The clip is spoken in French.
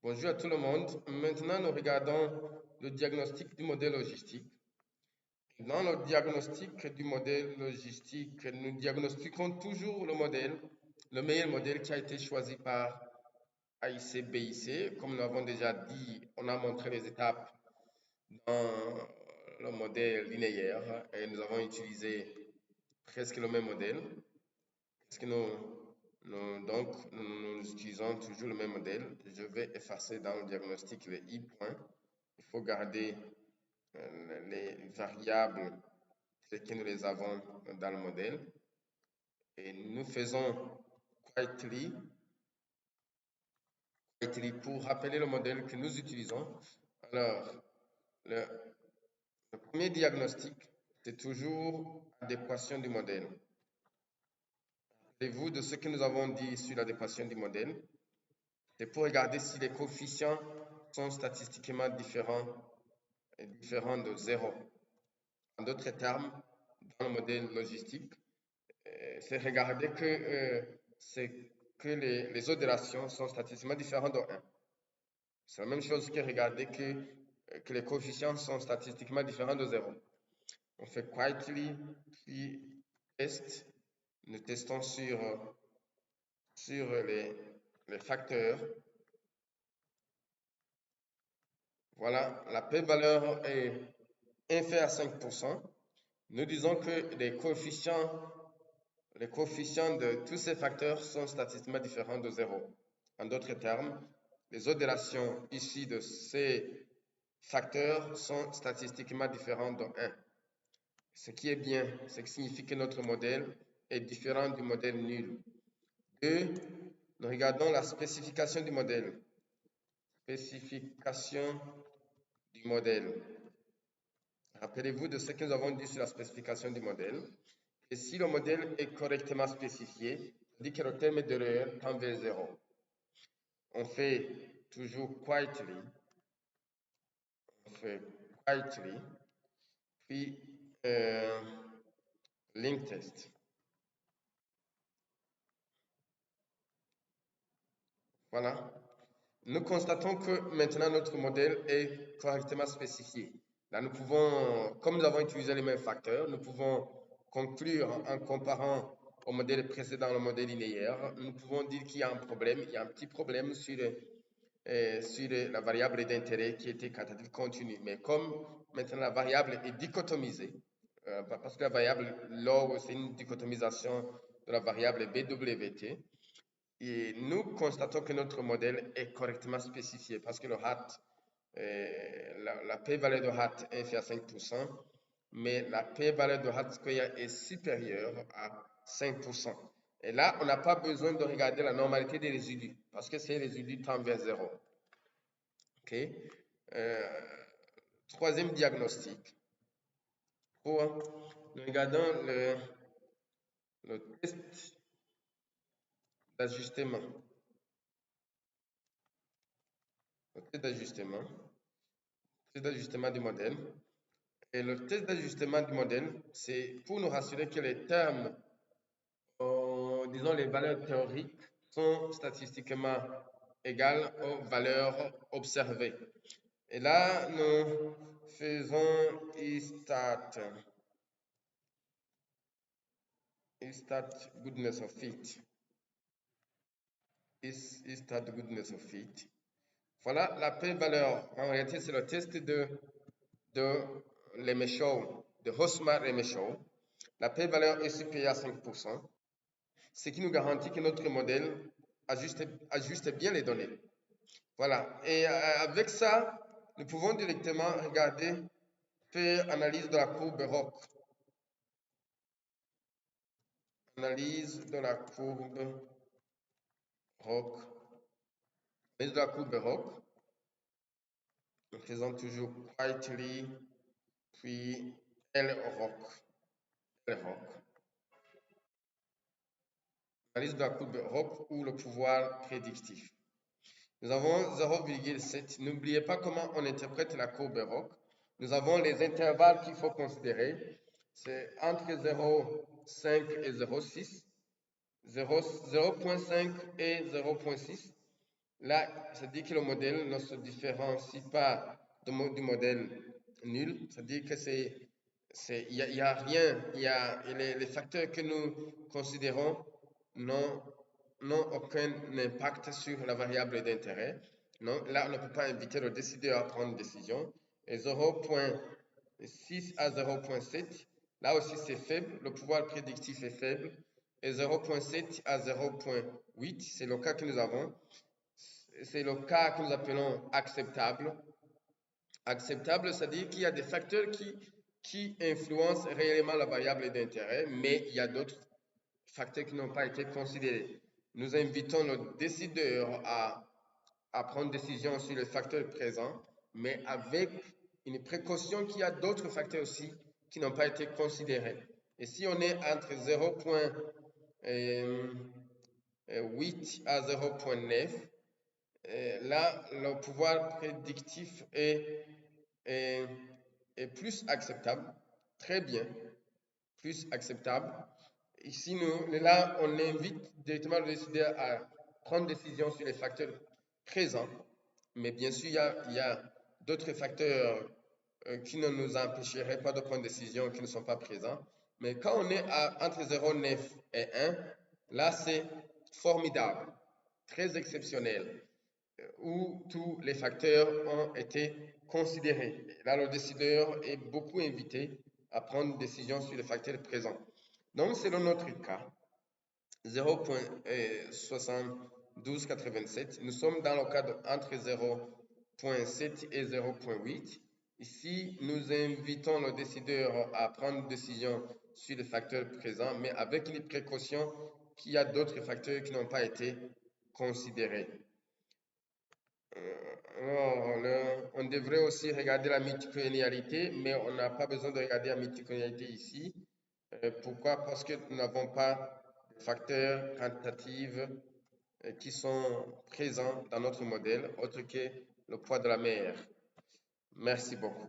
Bonjour à tout le monde. Maintenant, nous regardons le diagnostic du modèle logistique. Dans le diagnostic du modèle logistique, nous diagnostiquons toujours le modèle, le meilleur modèle qui a été choisi par AIC-BIC. Comme nous l'avons déjà dit, on a montré les étapes dans le modèle linéaire et nous avons utilisé presque le même modèle. Est-ce que nous utilisons toujours le même modèle? Je vais effacer dans le diagnostic les i points. Il faut garder les variables telles que nous les avons dans le modèle. Et nous faisons quietly pour rappeler le modèle que nous utilisons. Alors, le premier diagnostic, c'est toujours l'adéquation du modèle. Rappelez-vous de ce que nous avons dit sur l'adéquation du modèle. C'est pour regarder si les coefficients sont statistiquement différents de 0. En d'autres termes, dans le modèle logistique, c'est regarder que les odérations sont statistiquement différentes de 1. C'est la même chose que regarder que les coefficients sont statistiquement différents de 0. On fait quietly, puis test. Nous testons sur les facteurs. Voilà, la p-valeur est inférieure à 5%. Nous disons que les coefficients de tous ces facteurs sont statistiquement différents de 0. En d'autres termes, les odérations ici de ces facteurs sont statistiquement différents de 1. Ce qui est bien, ce qui signifie que notre modèle est différent du modèle nul. 2. Nous regardons la spécification du modèle. Spécification du modèle. Rappelez-vous de ce que nous avons dit sur la spécification du modèle. Et si le modèle est correctement spécifié, on dit que le terme d'erreur tend vers 0. On fait toujours quietly. Puis link test. Voilà. Nous constatons que maintenant notre modèle est correctement spécifié. Là, nous pouvons, comme nous avons utilisé les mêmes facteurs, nous pouvons conclure en comparant au modèle précédent, le modèle linéaire, nous pouvons dire qu'il y a un problème, il y a un petit problème sur la variable d'intérêt qui était quantitative continue. Mais comme maintenant la variable est dichotomisée, parce que la variable log, c'est une dichotomisation de la variable BWT, et nous constatons que notre modèle est correctement spécifié parce que le hat, la p-valeur de hat est inférieure à 5%, mais la p-valeur de hat square est supérieure à 5%. Et là, on n'a pas besoin de regarder la normalité des résidus parce que ces résidus tendent vers 0. OK? Troisième diagnostic. Nous regardons le test d'ajustement. Le test d'ajustement du modèle. Et le test d'ajustement du modèle, c'est pour nous rassurer que les termes, disons les valeurs théoriques, sont statistiquement égales aux valeurs observées. Et là, nous faisons istat goodness of fit. Istat goodness of fit. Voilà la p-valeur. En réalité, c'est le test de Lemeshow, de Hosmer-Lemeshow. La p-valeur est supérieure à 5%, ce qui nous garantit que notre modèle ajuste bien les données. Voilà. Et avec ça, nous pouvons directement regarder, faire analyse de la courbe ROC. Analyse de la courbe ROC. Analyse de la courbe ROC. Nous faisons toujours quietly, puis LROC. Analyse de la courbe ROC ou le pouvoir prédictif. Nous avons 0,7. N'oubliez pas comment on interprète la courbe ROC. Nous avons les intervalles qu'il faut considérer. C'est entre 0,5 et 0,6. 0,5 et 0,6. Là, ça dit que le modèle ne se différencie pas du modèle nul. Ça dit que y a rien, les facteurs que nous considérons n'ont aucun impact sur la variable d'intérêt. Non, là, on ne peut pas inviter le décideur à prendre une décision. Et 0,6 à 0,7, là aussi c'est faible, le pouvoir prédictif est faible. Et 0,7 à 0,8, c'est le cas que nous avons. C'est le cas que nous appelons acceptable. Acceptable, c'est-à-dire qu'il y a des facteurs qui influencent réellement la variable d'intérêt, mais il y a d'autres facteurs qui n'ont pas été considérés. Nous invitons le décideur à prendre décision sur le facteur présent, mais avec une précaution qu'il y a d'autres facteurs aussi qui n'ont pas été considérés. Et si on est entre 0,8 à 0,9, là, le pouvoir prédictif est, est plus acceptable, très bien, plus acceptable. Ici, là, on invite directement le décideur à prendre décision sur les facteurs présents, mais bien sûr, il y a d'autres facteurs qui ne nous empêcheraient pas de prendre décision qui ne sont pas présents. Mais quand on est entre 0,9 et 1, là, c'est formidable, très exceptionnel, où tous les facteurs ont été considérés. Là, le décideur est beaucoup invité à prendre une décision sur les facteurs présents. Donc, selon notre cas, 0,7287, nous sommes dans le cadre entre 0,7 et 0,8. Ici, nous invitons le décideur à prendre une décision sur les facteurs présents, mais avec les précautions qu'il y a d'autres facteurs qui n'ont pas été considérés. On devrait aussi regarder la multicolonialité, mais on n'a pas besoin de regarder la multicolonialité ici. Pourquoi? Parce que nous n'avons pas de facteurs quantitatifs qui sont présents dans notre modèle, autre que le poids de la mer. Merci beaucoup.